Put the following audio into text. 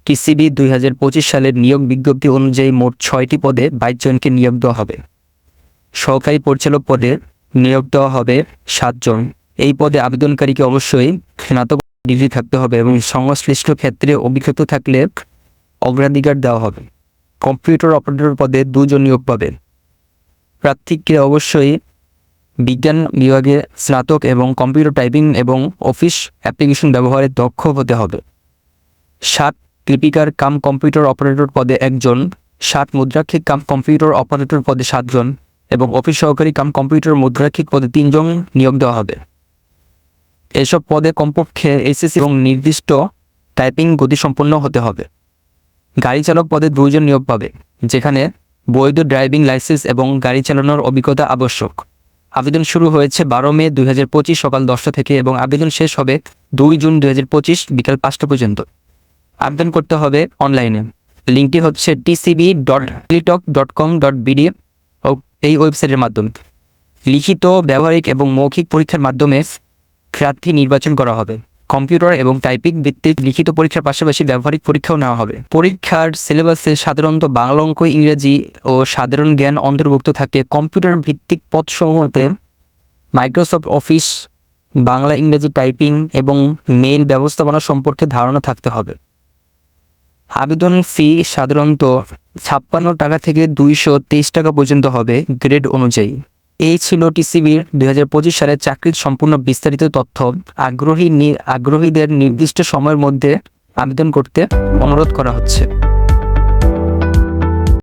TCB 2025 সালের নিয়োগ বিজ্ঞপ্তি অনুযায়ী মোট 6টি পদে 22 জনকে নিয়োগ দেওয়া হবে। সহকারী পরিচালক পদে নিয়োগ দেওয়া হবে 7 জন। এই পদে আবেদনকারীকে অবশ্যই স্নাতক ডিগ্রি থাকতে হবে এবং সংশ্লিষ্ট ক্ষেত্রে অভিজ্ঞতা থাকলে অগ্রাধিকার দেওয়া হবে। কম্পিউটার অপারেটর পদে 2 জন নিয়োগ পাবে। প্রার্থীকে অবশ্যই বিজ্ঞান বিভাগে স্নাতক এবং কম্পিউটার টাইপিং এবং অফিস অ্যাপ্লিকেশন ব্যবহারে দক্ষ হতে হবে। 7 লিপিকার কাম কম্পিউটার অপারেটর পদে 1 জন, 7 মুদ্রাক্ষিক কাম কম্পিউটার অপারেটর পদে 7 জন এবং অফিস সহকারী কাম কম্পিউটার মুদ্রাক্ষিক পদে 3 জন নিয়োগ দেওয়া হবে। এসব পদে কমপক্ষে এসএসসি এবং নির্দিষ্ট টাইপিং গতিসম্পন্ন হতে হবে। গাড়ি চালক পদে 2 জন নিয়োগ পাবে, যেখানে বৈধ ড্রাইভিং লাইসেন্স এবং গাড়ি চালানোর অভিজ্ঞতা আবশ্যক। আবেদন শুরু হয়েছে 12 মে 2025 সকাল 10টা থেকে এবং আবেদন শেষ হবে 2 জুন 2025 বিকাল 5টা পর্যন্ত। আবেদন করতে হবে অনলাইনে। লিঙ্কটি হচ্ছে tcb.telitalk.com.bd এই ওয়েবসাইটের মাধ্যমে। লিখিত, ব্যবহারিক এবং মৌখিক পরীক্ষার মাধ্যমে প্রার্থী নির্বাচন করা হবে। কম্পিউটার এবং টাইপিং ভিত্তিক লিখিত পরীক্ষার পাশাপাশি ব্যবহারিক পরীক্ষাও নেওয়া হবে। পরীক্ষার সিলেবাসে সাধারণত বাংলা, অঙ্ক, ইংরেজি ও সাধারণ জ্ঞান অন্তর্ভুক্ত থাকে। কম্পিউটার ভিত্তিক পদসমূহতে মাইক্রোসফট অফিস, বাংলা, ইংরেজি টাইপিং এবং মেইল ব্যবস্থাপনা সম্পর্কে ধারণা থাকতে হবে। আবেদন ফি সাধারণত 56 টাকা থেকে 223 টাকা পর্যন্ত হবে গ্রেড অনুযায়ী। এই ছিল টিসিবির 2025 সালের চাকরির সম্পূর্ণ বিস্তারিত তথ্য। আগ্রহীদের নির্দিষ্ট সময়ের মধ্যে আবেদন করতে অনুরোধ করা হচ্ছে।